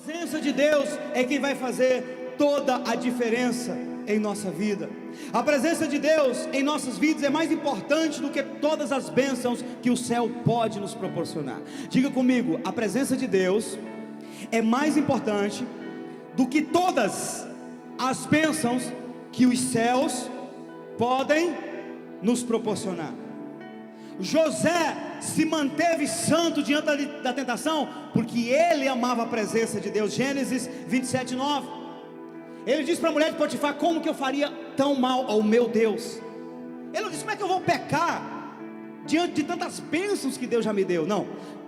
presença de Deus é quem vai fazer toda a diferença em nossa vida. A presença de Deus em nossas vidas é mais importante do que todas as bênçãos que o céu pode nos proporcionar. Diga comigo, a presença de Deus é mais importante do que todas as bênçãos que os céus podem nos proporcionar. José se manteve santo diante da tentação, porque ele amava a presença de Deus. Gênesis 27:9. Ele disse para a mulher de Potifar: como que eu faria tão mal ao meu Deus? Ele não disse: como é que eu vou pecar diante de tantas bênçãos que Deus já me deu? Não,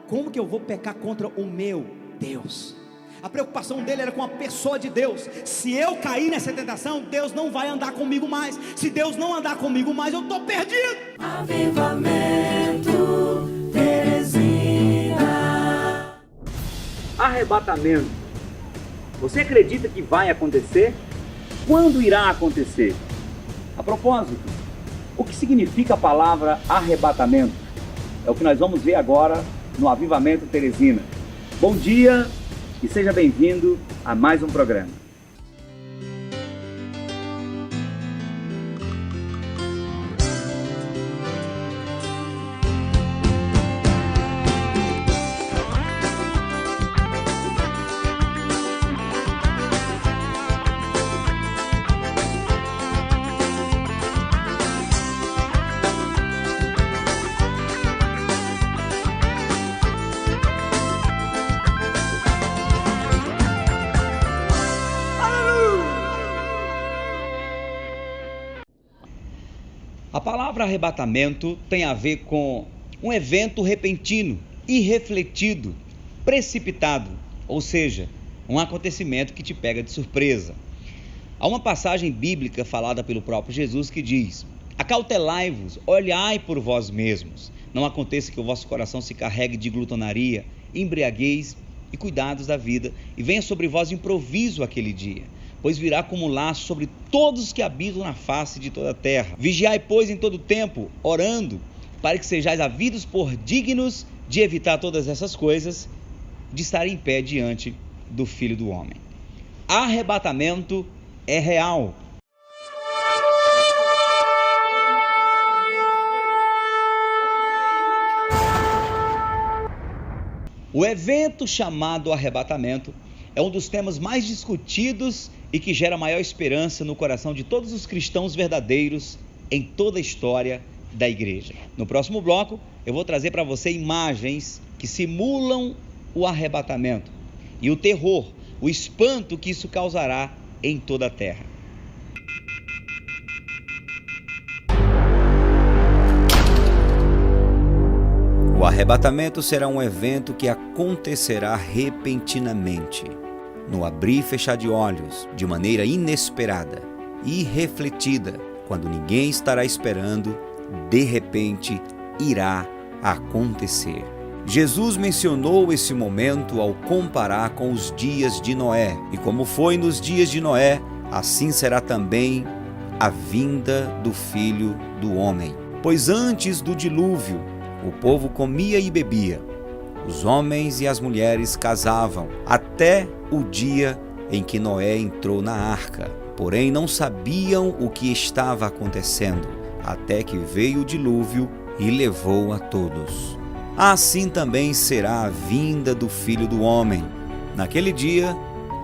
como que eu vou pecar contra o meu Deus? A preocupação dele era com a pessoa de Deus. Se eu cair nessa tentação, Deus não vai andar comigo mais. Se Deus não andar comigo mais, eu estou perdido. Avivamento Teresina. Arrebatamento. Você acredita que vai acontecer? Quando irá acontecer? A propósito, o que significa a palavra arrebatamento? É o que nós vamos ver agora no Avivamento Teresina. Bom dia e seja bem-vindo a mais um programa. A palavra arrebatamento tem a ver com um evento repentino, irrefletido, precipitado, ou seja, um acontecimento que te pega de surpresa. Há uma passagem bíblica falada pelo próprio Jesus que diz: acautelai-vos, olhai por vós mesmos, não aconteça que o vosso coração se carregue de glutonaria, embriaguez e cuidados da vida, e venha sobre vós improviso aquele dia, pois virá como laço sobre todos os que habitam na face de toda a terra. Vigiai, pois, em todo tempo, orando, para que sejais havidos por dignos de evitar todas essas coisas, de estar em pé diante do Filho do Homem. Arrebatamento é real. O evento chamado arrebatamento é um dos temas mais discutidos e que gera maior esperança no coração de todos os cristãos verdadeiros em toda a história da igreja. No próximo bloco, eu vou trazer para você imagens que simulam o arrebatamento e o terror, o espanto que isso causará em toda a terra. O arrebatamento será um evento que acontecerá repentinamente, no abrir e fechar de olhos, de maneira inesperada e irrefletida, quando ninguém estará esperando, de repente irá acontecer. Jesus mencionou esse momento ao comparar com os dias de Noé, e como foi nos dias de Noé, assim será também a vinda do Filho do Homem. Pois antes do dilúvio, o povo comia e bebia, os homens e as mulheres casavam, até o dia em que Noé entrou na arca. Porém, não sabiam o que estava acontecendo, até que veio o dilúvio e levou a todos. Assim também será a vinda do Filho do Homem. Naquele dia,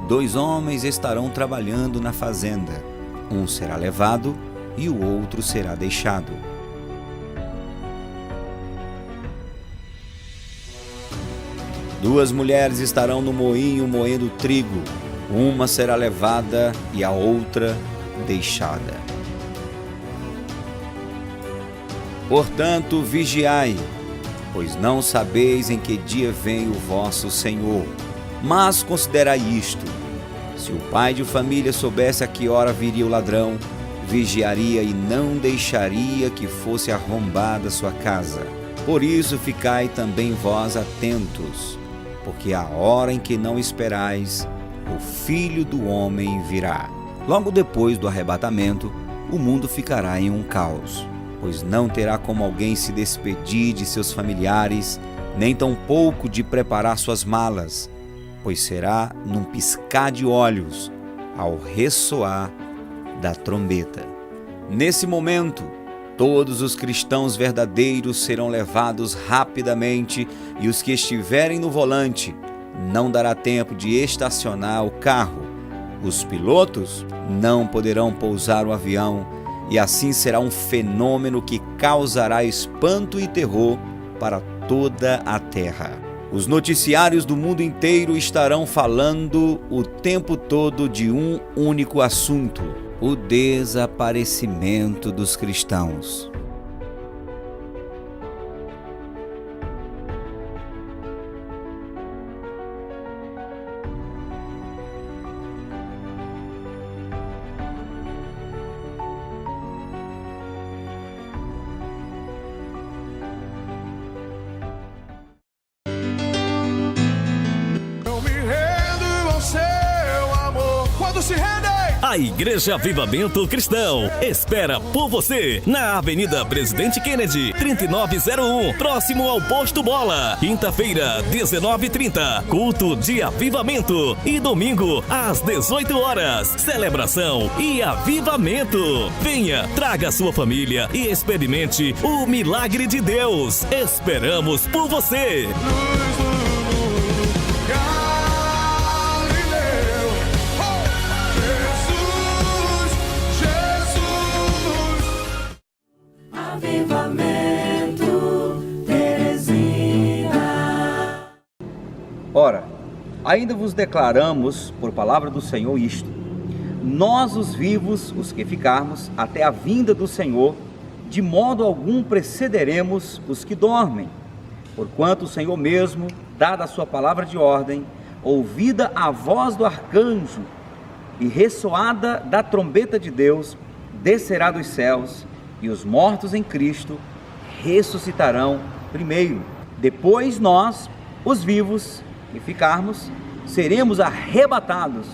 2 homens estarão trabalhando na fazenda. Um será levado e o outro será deixado. 2 mulheres estarão no moinho moendo trigo. Uma será levada e a outra deixada. Portanto, vigiai, pois não sabeis em que dia vem o vosso Senhor. Mas considerai isto: se o pai de família soubesse a que hora viria o ladrão, vigiaria e não deixaria que fosse arrombada sua casa. Por isso ficai também vós atentos, porque a hora em que não esperais, o Filho do Homem virá. Logo depois do arrebatamento, o mundo ficará em um caos, pois não terá como alguém se despedir de seus familiares, nem tampouco de preparar suas malas. pois será num piscar de olhos, ao ressoar da trombeta. Nesse momento, todos os cristãos verdadeiros serão levados rapidamente e os que estiverem no volante não dará tempo de estacionar o carro. Os pilotos não poderão pousar o avião e assim será um fenômeno que causará espanto e terror para toda a terra. Os noticiários do mundo inteiro estarão falando o tempo todo de um único assunto: o desaparecimento dos cristãos. A Igreja Avivamento Cristão espera por você na Avenida Presidente Kennedy, 3901, próximo ao Posto Bola. Quinta-feira, 19h30, culto de avivamento. E domingo, às 18 horas, celebração e avivamento. Venha, traga sua família e experimente o milagre de Deus. Esperamos por você. Ora, ainda vos declaramos, por palavra do Senhor, isto: nós os vivos, os que ficarmos, até a vinda do Senhor, de modo algum precederemos os que dormem. Porquanto o Senhor mesmo, dada a sua palavra de ordem, ouvida a voz do arcanjo e ressoada da trombeta de Deus, descerá dos céus, e os mortos em Cristo ressuscitarão primeiro. Depois nós, os vivos, e ficarmos, seremos arrebatados.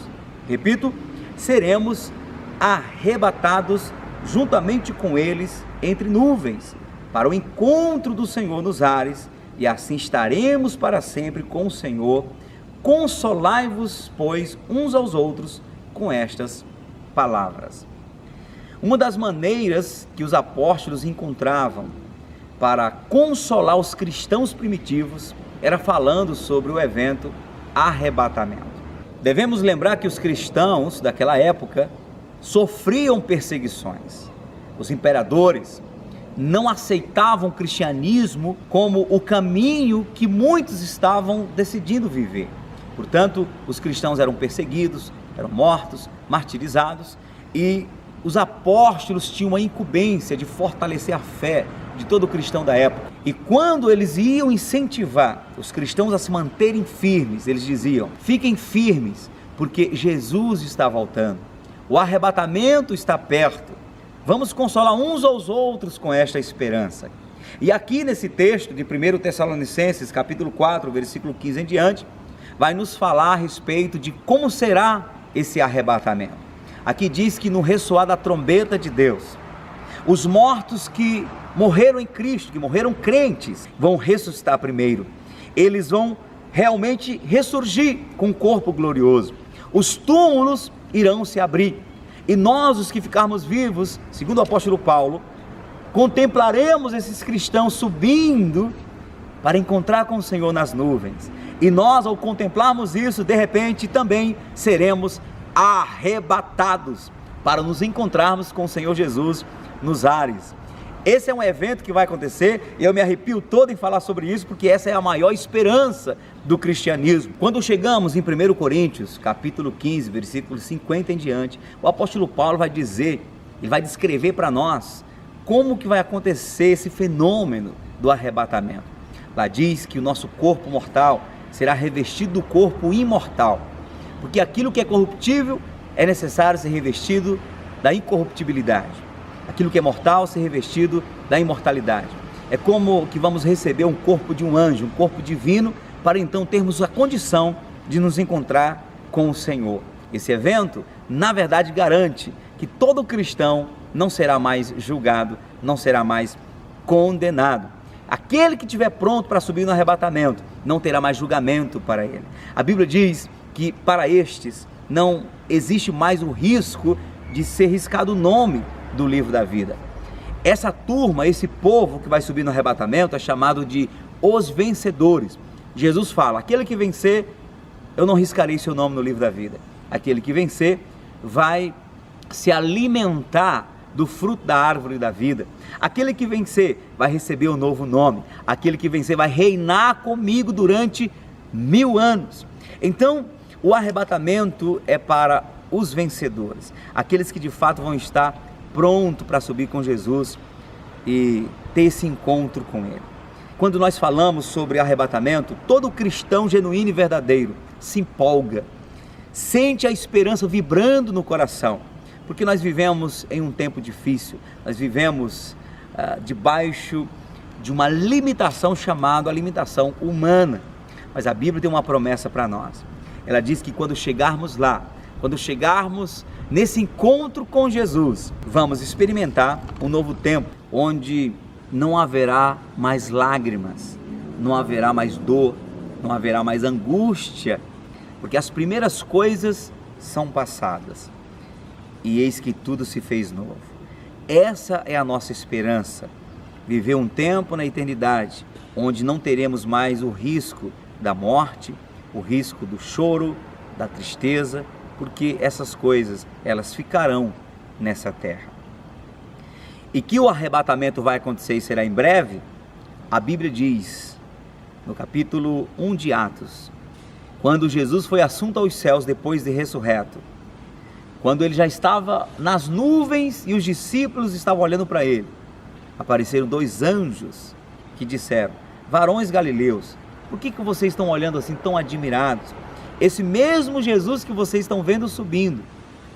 Repito, seremos arrebatados juntamente com eles entre nuvens, para o encontro do Senhor nos ares, e assim estaremos para sempre com o Senhor. Consolai-vos, pois, uns aos outros com estas palavras. Uma das maneiras que os apóstolos encontravam para consolar os cristãos primitivos era falando sobre o evento arrebatamento. Devemos lembrar que os cristãos daquela época sofriam perseguições. Os imperadores não aceitavam o cristianismo como o caminho que muitos estavam decidindo viver. Portanto, os cristãos eram perseguidos, eram mortos, martirizados, e os apóstolos tinham a incumbência de fortalecer a fé de todo cristão da época. E quando eles iam incentivar os cristãos a se manterem firmes, eles diziam: fiquem firmes, porque Jesus está voltando, o arrebatamento está perto, vamos consolar uns aos outros com esta esperança. E aqui nesse texto de 1 Tessalonicenses, capítulo 4, versículo 15 em diante, vai nos falar a respeito de como será esse arrebatamento. Aqui diz que no ressoar da trombeta de Deus, os mortos que morreram em Cristo, que morreram crentes, vão ressuscitar primeiro. Eles vão realmente ressurgir com um corpo glorioso. Os túmulos irão se abrir. E nós, os que ficarmos vivos, segundo o apóstolo Paulo, contemplaremos esses cristãos subindo para encontrar com o Senhor nas nuvens. E nós, ao contemplarmos isso, de repente também seremos arrebatados para nos encontrarmos com o Senhor Jesus nos ares. Esse é um evento que vai acontecer, e eu me arrepio todo em falar sobre isso, porque essa é a maior esperança do cristianismo. Quando chegamos em 1 Coríntios, capítulo 15, versículo 50 em diante, o apóstolo Paulo vai dizer, ele vai descrever para nós como que vai acontecer esse fenômeno do arrebatamento. Lá diz que o nosso corpo mortal será revestido do corpo imortal, porque aquilo que é corruptível é necessário ser revestido da incorruptibilidade. Aquilo que é mortal ser revestido da imortalidade. É como que vamos receber um corpo de um anjo, um corpo divino, para então termos a condição de nos encontrar com o Senhor. Esse evento, na verdade, garante que todo cristão não será mais julgado, não será mais condenado. Aquele que estiver pronto para subir no arrebatamento não terá mais julgamento para ele. A Bíblia diz que para estes não existe mais o risco de ser riscado o nome do livro da vida. Essa turma, esse povo que vai subir no arrebatamento é chamado de os vencedores. Jesus fala, aquele que vencer, eu não riscarei seu nome no livro da vida. Aquele que vencer vai se alimentar do fruto da árvore da vida. Aquele que vencer vai receber um novo nome. Aquele que vencer vai reinar comigo durante 1000 anos. Então, o arrebatamento é para os vencedores, aqueles que de fato vão estar prontos para subir com Jesus e ter esse encontro com Ele. Quando nós falamos sobre arrebatamento, todo cristão genuíno e verdadeiro se empolga, sente a esperança vibrando no coração, porque nós vivemos em um tempo difícil, nós vivemos debaixo de uma limitação chamada a limitação humana, mas a Bíblia tem uma promessa para nós. Ela diz que quando chegarmos lá, quando chegarmos nesse encontro com Jesus, vamos experimentar um novo tempo, onde não haverá mais lágrimas, não haverá mais dor, não haverá mais angústia, porque as primeiras coisas são passadas e eis que tudo se fez novo. Essa é a nossa esperança, viver um tempo na eternidade, onde não teremos mais o risco da morte, o risco do choro, da tristeza, porque essas coisas, elas ficarão nessa terra. E que o arrebatamento vai acontecer e será em breve, a Bíblia diz, no capítulo 1 de Atos, quando Jesus foi assunto aos céus depois de ressurreto, quando ele já estava nas nuvens e os discípulos estavam olhando para ele, apareceram 2 anjos que disseram, varões galileus, por que vocês estão olhando assim tão admirados? Esse mesmo Jesus que vocês estão vendo subindo,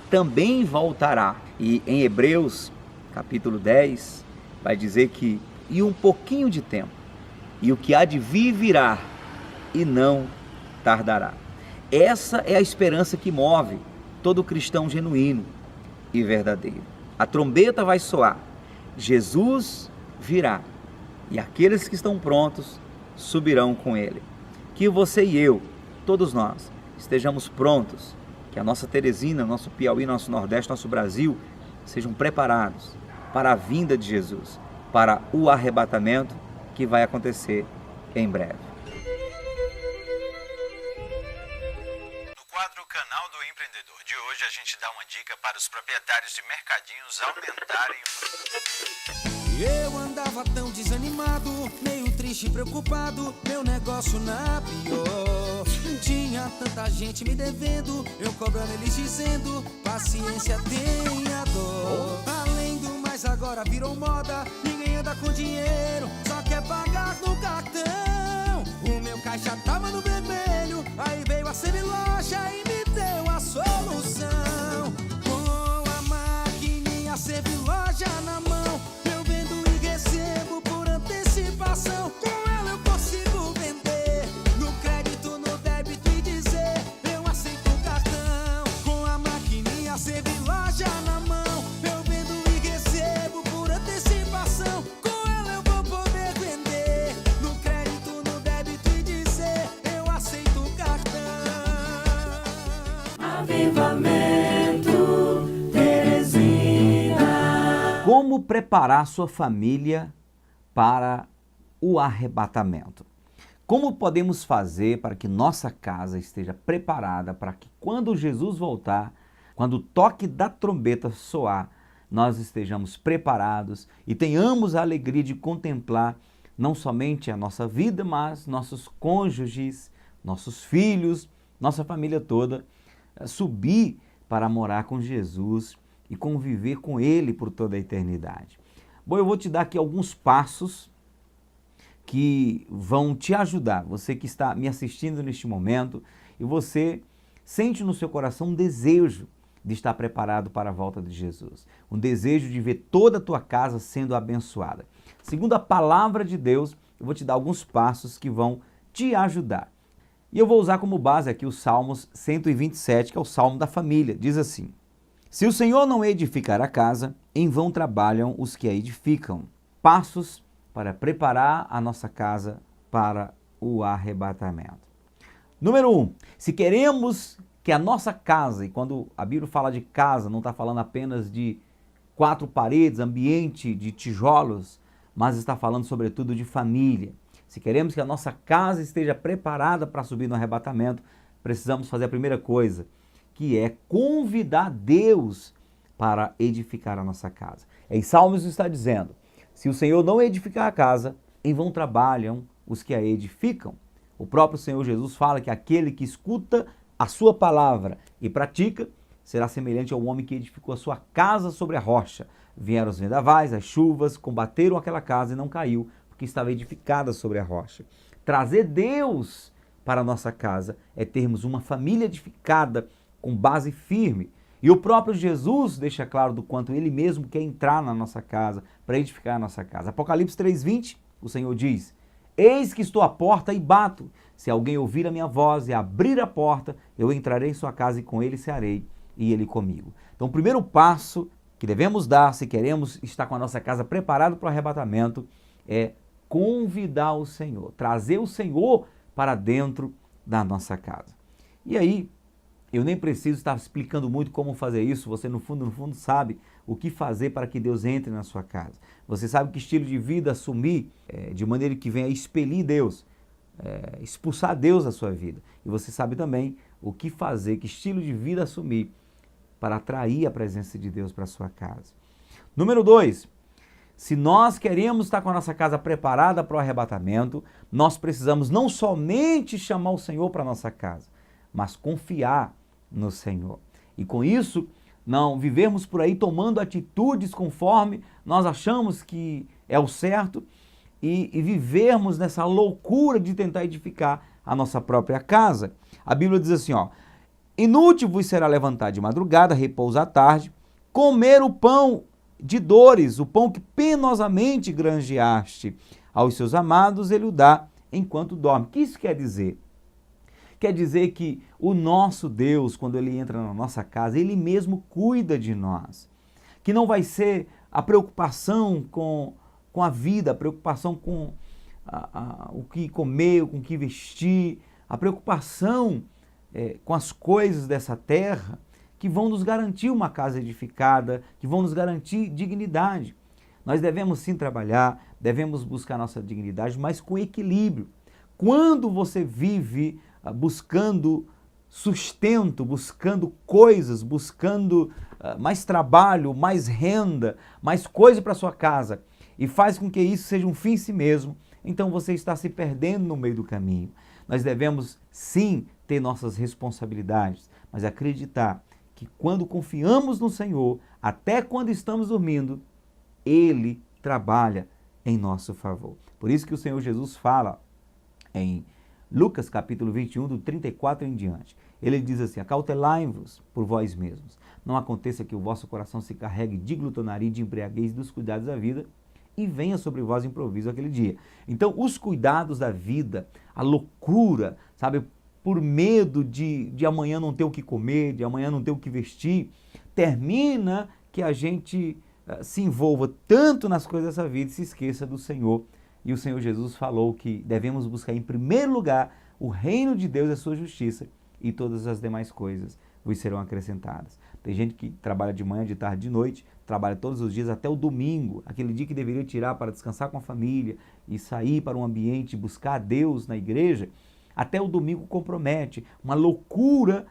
também voltará. E em Hebreus, capítulo 10, vai dizer que, e um pouquinho de tempo, e o que há de vir virá, e não tardará. Essa é a esperança que move todo cristão genuíno e verdadeiro. A trombeta vai soar, Jesus virá, e aqueles que estão prontos subirão com ele. Que você e eu, todos nós, estejamos prontos, que a nossa Teresina, nosso Piauí, nosso Nordeste, nosso Brasil, sejam preparados para a vinda de Jesus, para o arrebatamento que vai acontecer em breve. No quadro Canal do Empreendedor de hoje, a gente dá uma dica para os proprietários de mercadinhos aumentarem. Eu andava tão desanimado, meio triste e preocupado, meu negócio na pior. Tinha tanta gente me devendo, eu cobrando eles dizendo, paciência tenha dó. Além do mais agora virou moda, ninguém anda com dinheiro, só quer pagar no cartão. O meu caixa tava no vermelho, aí veio a Semiloja e me deu a solução. Com a maquininha Semiloja na mão, eu vendo e recebo por antecipação. Com ela eu consigo vender no crédito, no débito e dizer eu aceito o cartão. Com a maquininha Semiloja na mão, eu vendo e recebo por antecipação. Com ela eu vou poder vender no crédito, no débito e dizer eu aceito o cartão. Avivamento Teresina. Como preparar sua família para o arrebatamento? Como podemos fazer para que nossa casa esteja preparada para que quando Jesus voltar, quando o toque da trombeta soar, nós estejamos preparados e tenhamos a alegria de contemplar não somente a nossa vida, mas nossos cônjuges, nossos filhos, nossa família toda, subir para morar com Jesus e conviver com Ele por toda a eternidade. Bom, eu vou te dar aqui alguns passos que vão te ajudar, você que está me assistindo neste momento, e você sente no seu coração um desejo de estar preparado para a volta de Jesus, um desejo de ver toda a tua casa sendo abençoada. Segundo a palavra de Deus, eu vou te dar alguns passos que vão te ajudar. E eu vou usar como base aqui o Salmos 127, que é o Salmo da família. Diz assim: se o Senhor não edificar a casa, em vão trabalham os que a edificam. Passos para preparar a nossa casa para o arrebatamento. Número 1, se queremos que a nossa casa, e quando a Bíblia fala de casa, não está falando apenas de 4 paredes, ambiente de tijolos, mas está falando sobretudo de família. Se queremos que a nossa casa esteja preparada para subir no arrebatamento, precisamos fazer a primeira coisa, que é convidar Deus para edificar a nossa casa. Em Salmos está dizendo, se o Senhor não edificar a casa, em vão trabalham os que a edificam. O próprio Senhor Jesus fala que aquele que escuta a sua palavra e pratica, será semelhante ao homem que edificou a sua casa sobre a rocha. Vieram os vendavais, as chuvas, combateram aquela casa e não caiu, porque estava edificada sobre a rocha. Trazer Deus para a nossa casa é termos uma família edificada com base firme. E o próprio Jesus deixa claro do quanto ele mesmo quer entrar na nossa casa, para edificar a nossa casa. Apocalipse 3:20, o Senhor diz, eis que estou à porta e bato. Se alguém ouvir a minha voz e abrir a porta, eu entrarei em sua casa e com ele cearei e ele comigo. Então o primeiro passo que devemos dar se queremos estar com a nossa casa preparada para o arrebatamento é convidar o Senhor, trazer o Senhor para dentro da nossa casa. E aí, eu nem preciso estar explicando muito como fazer isso, você no fundo sabe o que fazer para que Deus entre na sua casa. Você sabe que estilo de vida assumir, de maneira que venha expelir Deus, expulsar Deus da sua vida. E você sabe também o que fazer, que estilo de vida assumir para atrair a presença de Deus para a sua casa. Número 2, se nós queremos estar com a nossa casa preparada para o arrebatamento, nós precisamos não somente chamar o Senhor para a nossa casa, mas confiar no Senhor. E com isso, não vivermos por aí tomando atitudes conforme nós achamos que é o certo e vivermos nessa loucura de tentar edificar a nossa própria casa. A Bíblia diz assim, inútil vos será levantar de madrugada, repousar à tarde, comer o pão de dores, o pão que penosamente granjeaste. Aos seus amados ele o dá enquanto dorme. O que isso quer dizer? Quer dizer que o nosso Deus, quando ele entra na nossa casa, ele mesmo cuida de nós. Que não vai ser a preocupação com a vida, a preocupação com o que comer, com o que vestir, a preocupação com as coisas dessa terra, que vão nos garantir uma casa edificada, que vão nos garantir dignidade. Nós devemos sim trabalhar, devemos buscar nossa dignidade, mas com equilíbrio. Quando você vive buscando sustento, buscando coisas, buscando mais trabalho, mais renda, mais coisa para sua casa, e faz com que isso seja um fim em si mesmo, então você está se perdendo no meio do caminho. Nós devemos sim ter nossas responsabilidades, mas acreditar que quando confiamos no Senhor, até quando estamos dormindo, Ele trabalha em nosso favor. Por isso que o Senhor Jesus fala em Lucas capítulo 21, do 34 em diante. Ele diz assim, acautelai-vos por vós mesmos. Não aconteça que o vosso coração se carregue de glutonaria, de embriaguez dos cuidados da vida e venha sobre vós improviso aquele dia. Então, os cuidados da vida, a loucura, sabe, por medo de amanhã não ter o que comer, de amanhã não ter o que vestir, termina que a gente se envolva tanto nas coisas dessa vida e se esqueça do Senhor. E o Senhor Jesus falou que devemos buscar em primeiro lugar o reino de Deus e a sua justiça, e todas as demais coisas vos serão acrescentadas. Tem gente que trabalha de manhã, de tarde, de noite, trabalha todos os dias até o domingo, aquele dia que deveria tirar para descansar com a família e sair para um ambiente, buscar a Deus na igreja, até o domingo compromete. Uma loucura,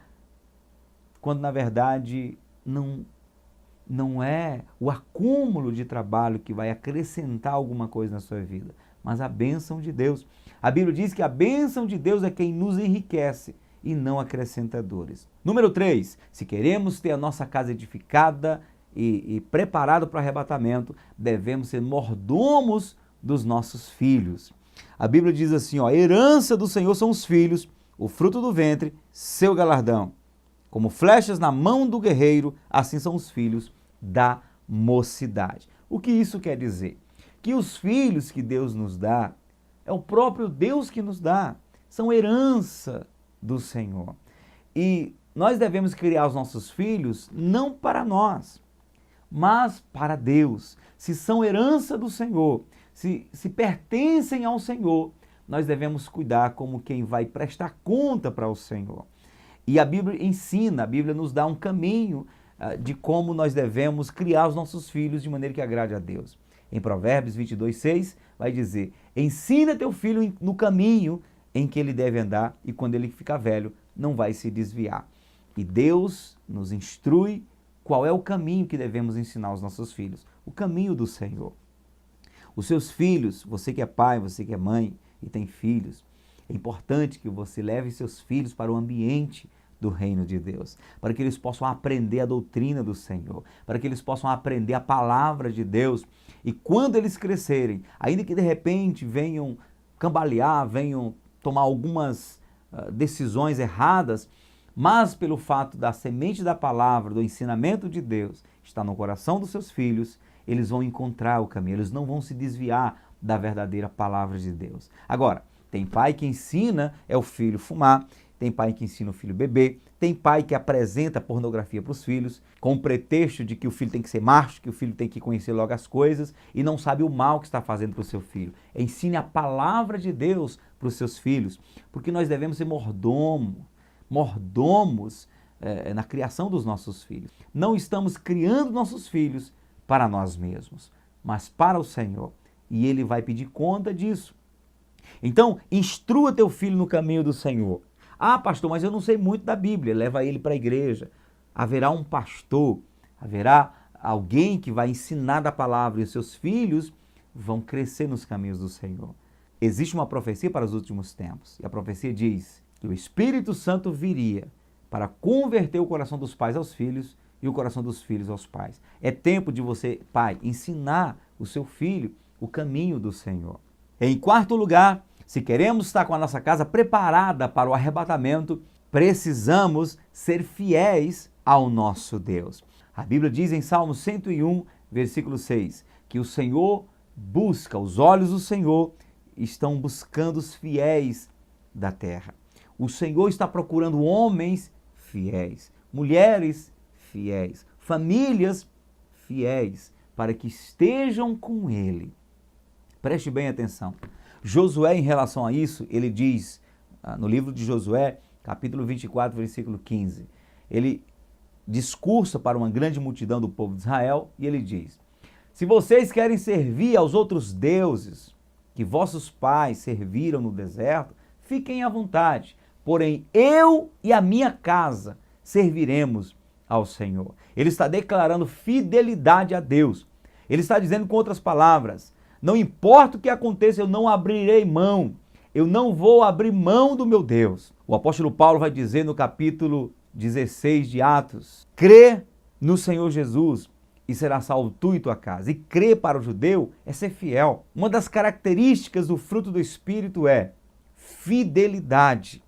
quando na verdade não é o acúmulo de trabalho que vai acrescentar alguma coisa na sua vida, mas a bênção de Deus. A Bíblia diz que a bênção de Deus é quem nos enriquece e não acrescenta dores. Número 3, se queremos ter a nossa casa edificada e preparada para o arrebatamento, devemos ser mordomos dos nossos filhos. A Bíblia diz assim, herança do Senhor são os filhos, o fruto do ventre, seu galardão. Como flechas na mão do guerreiro, assim são os filhos da mocidade. O que isso quer dizer? Que os filhos que Deus nos dá, é o próprio Deus que nos dá, são herança do Senhor. E nós devemos criar os nossos filhos não para nós, mas para Deus. Se são herança do Senhor, se pertencem ao Senhor, nós devemos cuidar como quem vai prestar conta para o Senhor. E a Bíblia ensina, a Bíblia nos dá um caminho de como nós devemos criar os nossos filhos de maneira que agrade a Deus. Em Provérbios 22:6 vai dizer: ensina teu filho no caminho em que ele deve andar, e quando ele ficar velho, não vai se desviar. E Deus nos instrui qual é o caminho que devemos ensinar aos nossos filhos. O caminho do Senhor. Os seus filhos, você que é pai, você que é mãe e tem filhos, é importante que você leve seus filhos para o ambiente do reino de Deus, para que eles possam aprender a doutrina do Senhor, para que eles possam aprender a palavra de Deus. E quando eles crescerem, ainda que de repente venham cambalear, venham tomar algumas decisões erradas, mas pelo fato da semente da palavra, do ensinamento de Deus, estar no coração dos seus filhos, eles vão encontrar o caminho, eles não vão se desviar da verdadeira palavra de Deus. Agora, tem pai que ensina o filho fumar, tem pai que ensina o filho a beber, tem pai que apresenta pornografia para os filhos, com o pretexto de que o filho tem que ser macho, que o filho tem que conhecer logo as coisas, e não sabe o mal que está fazendo para o seu filho. Ensine a palavra de Deus para os seus filhos, porque nós devemos ser mordomos na criação dos nossos filhos. Não estamos criando nossos filhos para nós mesmos, mas para o Senhor, e Ele vai pedir conta disso. Então, instrua teu filho no caminho do Senhor. Ah, pastor, mas eu não sei muito da Bíblia. Leva ele para a igreja. Haverá um pastor, haverá alguém que vai ensinar da palavra, e os seus filhos vão crescer nos caminhos do Senhor. Existe uma profecia para os últimos tempos, e a profecia diz que o Espírito Santo viria para converter o coração dos pais aos filhos e o coração dos filhos aos pais. É tempo de você, pai, ensinar o seu filho o caminho do Senhor. Em quarto lugar, se queremos estar com a nossa casa preparada para o arrebatamento, precisamos ser fiéis ao nosso Deus. A Bíblia diz em Salmo 101, versículo 6, que o Senhor busca, os olhos do Senhor estão buscando os fiéis da terra. O Senhor está procurando homens fiéis, mulheres fiéis, famílias fiéis, para que estejam com Ele. Preste bem atenção. Josué, em relação a isso, ele diz, no livro de Josué, capítulo 24, versículo 15, ele discursa para uma grande multidão do povo de Israel, e ele diz: se vocês querem servir aos outros deuses que vossos pais serviram no deserto, fiquem à vontade, porém eu e a minha casa serviremos ao Senhor. Ele está declarando fidelidade a Deus. Ele está dizendo, com outras palavras, não importa o que aconteça, eu não abrirei mão. Eu não vou abrir mão do meu Deus. O apóstolo Paulo vai dizer no capítulo 16 de Atos: crê no Senhor Jesus e será salvo tu e tua casa. E crer para o judeu é ser fiel. Uma das características do fruto do Espírito é fidelidade.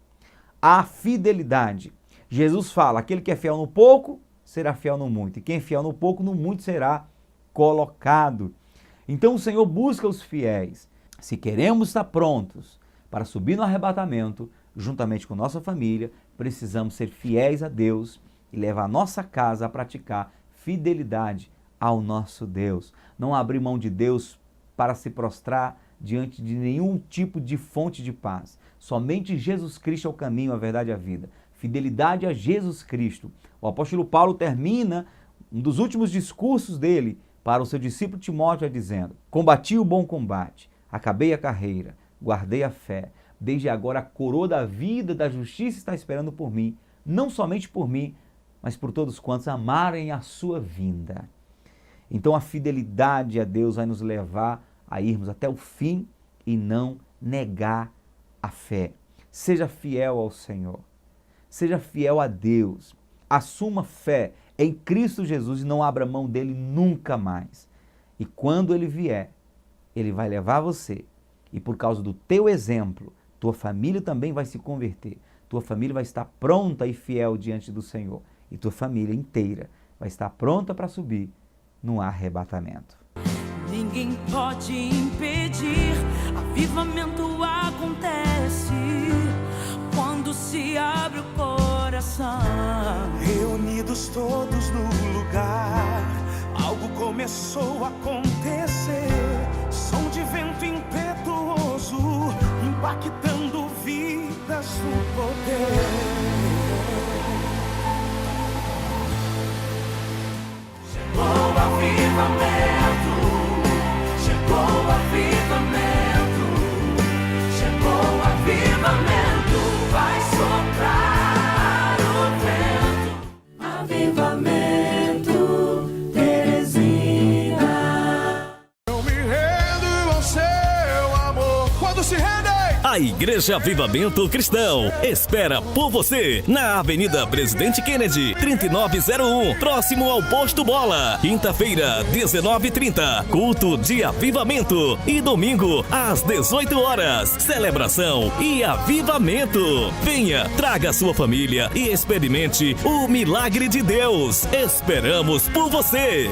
A fidelidade. Jesus fala, aquele que é fiel no pouco, será fiel no muito. E quem é fiel no pouco, no muito será colocado. Então o Senhor busca os fiéis. Se queremos estar prontos para subir no arrebatamento, juntamente com nossa família, precisamos ser fiéis a Deus e levar a nossa casa a praticar fidelidade ao nosso Deus. Não abrir mão de Deus para se prostrar diante de nenhum tipo de fonte de paz. Somente Jesus Cristo é o caminho, a verdade e a vida. Fidelidade a Jesus Cristo. O apóstolo Paulo termina um dos últimos discursos dele para o seu discípulo Timóteo, dizendo: combati o bom combate, acabei a carreira, guardei a fé. Desde agora a coroa da vida, da justiça está esperando por mim, não somente por mim, mas por todos quantos amarem a sua vinda. Então a fidelidade a Deus vai nos levar a irmos até o fim e não negar a fé. Seja fiel ao Senhor, seja fiel a Deus, assuma fé em Cristo Jesus e não abra mão dele nunca mais. E quando ele vier, ele vai levar você, e por causa do teu exemplo, tua família também vai se converter, tua família vai estar pronta e fiel diante do Senhor, e tua família inteira vai estar pronta para subir no arrebatamento. Ninguém pode impedir, avivamento acontece quando se abre o coração. Reunidos todos no lugar, algo começou a acontecer. Som de vento impetuoso impactando vidas no poder. Chegou o avivamento, chegou o avivamento, chegou o avivamento, vai soprar o vento. Avivamento, Teresina. Eu me rendo ao seu amor. Quando se rendem. A Igreja Avivamento Cristão espera por você na Avenida Presidente Kennedy, 3901, próximo ao Posto Bola. Quinta-feira, 19h30, culto de avivamento. E domingo, às 18 horas, celebração e avivamento. Venha, traga sua família e experimente o milagre de Deus. Esperamos por você.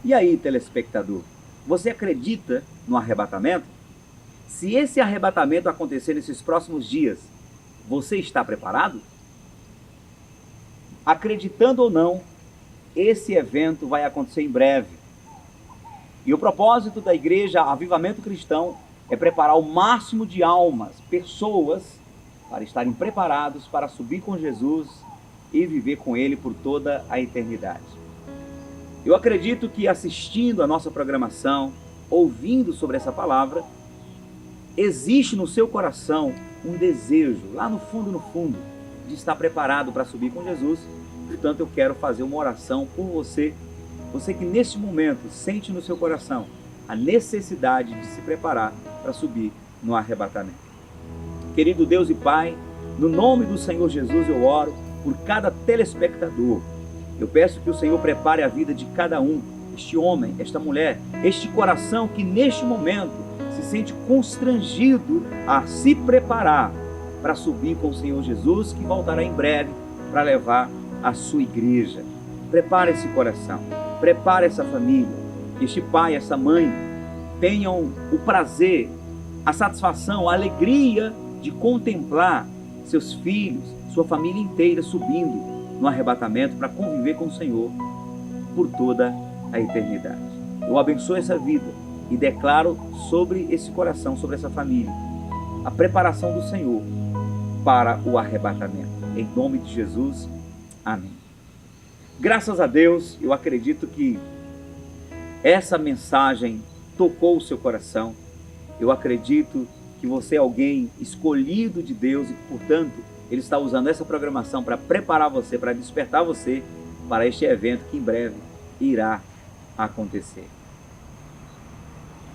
E aí, telespectador, você acredita no arrebatamento? Se esse arrebatamento acontecer nesses próximos dias, você está preparado? Acreditando ou não, esse evento vai acontecer em breve. E o propósito da Igreja Avivamento Cristão é preparar o máximo de almas, pessoas, para estarem preparados para subir com Jesus e viver com Ele por toda a eternidade. Eu acredito que assistindo a nossa programação, ouvindo sobre essa palavra, existe no seu coração um desejo, lá no fundo, de estar preparado para subir com Jesus. Portanto, eu quero fazer uma oração por você, você que neste momento sente no seu coração a necessidade de se preparar para subir no arrebatamento. Querido Deus e Pai, no nome do Senhor Jesus eu oro por cada telespectador. Eu peço que o Senhor prepare a vida de cada um, este homem, esta mulher, este coração que neste momento se sente constrangido a se preparar para subir com o Senhor Jesus, que voltará em breve para levar a sua igreja. Prepare esse coração, prepare essa família, que este pai, essa mãe tenham o prazer, a satisfação, a alegria de contemplar seus filhos, sua família inteira subindo no arrebatamento para conviver com o Senhor por toda a eternidade. Eu abençoo essa vida e declaro sobre esse coração, sobre essa família, a preparação do Senhor para o arrebatamento. Em nome de Jesus, amém. Graças a Deus, eu acredito que essa mensagem tocou o seu coração. Eu acredito que você é alguém escolhido de Deus e, portanto, Ele está usando essa programação para preparar você, para despertar você para este evento que em breve irá acontecer.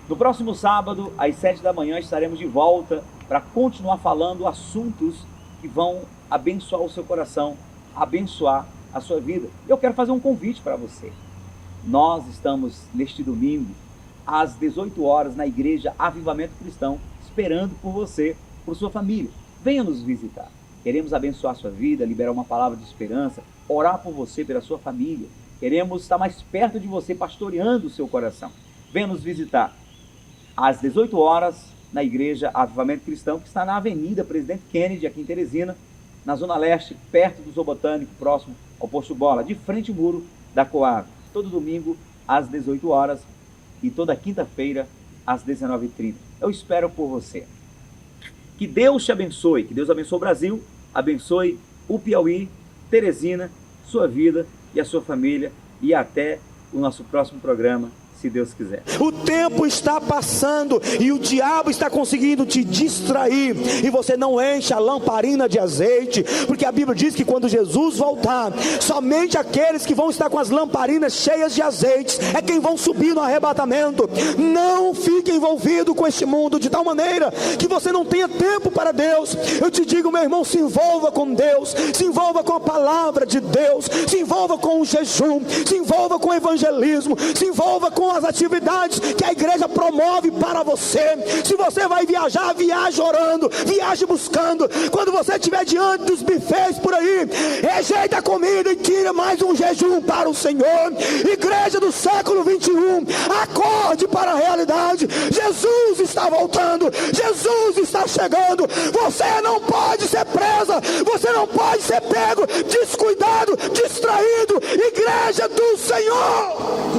No próximo sábado, às 7 da manhã, estaremos de volta para continuar falando assuntos que vão abençoar o seu coração, abençoar a sua vida. Eu quero fazer um convite para você. Nós estamos neste domingo, às 18 horas, na Igreja Avivamento Cristão, esperando por você, por sua família. Venha nos visitar. Queremos abençoar a sua vida, liberar uma palavra de esperança, orar por você, pela sua família. Queremos estar mais perto de você, pastoreando o seu coração. Venha nos visitar às 18 horas na Igreja Avivamento Cristão, que está na Avenida Presidente Kennedy, aqui em Teresina, na Zona Leste, perto do Zoo Botânico, próximo ao Posto Bola, de frente ao muro da Coab. Todo domingo às 18 horas e toda quinta-feira às 19h30. Eu espero por você. Que Deus te abençoe, que Deus abençoe o Brasil, abençoe o Piauí, Teresina, sua vida e a sua família, e até o nosso próximo programa, se Deus quiser. O tempo está passando e o diabo está conseguindo te distrair, e você não enche a lamparina de azeite, porque a Bíblia diz que quando Jesus voltar, somente aqueles que vão estar com as lamparinas cheias de azeites é quem vão subir no arrebatamento. Não fique envolvido com este mundo de tal maneira que você não tenha tempo para Deus. Eu te digo, meu irmão, se envolva com Deus, se envolva com a palavra de Deus, se envolva com o jejum, se envolva com o evangelismo, se envolva com as atividades que a igreja promove para você. Se você vai viajar, viaje orando, viaje buscando. Quando você estiver diante dos bufês por aí, rejeita a comida e tira mais um jejum para o Senhor. Igreja do século 21, acorda! acorde para a realidade. Jesus está voltando, Jesus está chegando. Você não pode ser presa, você não pode ser pego, descuidado, distraído. Igreja do Senhor.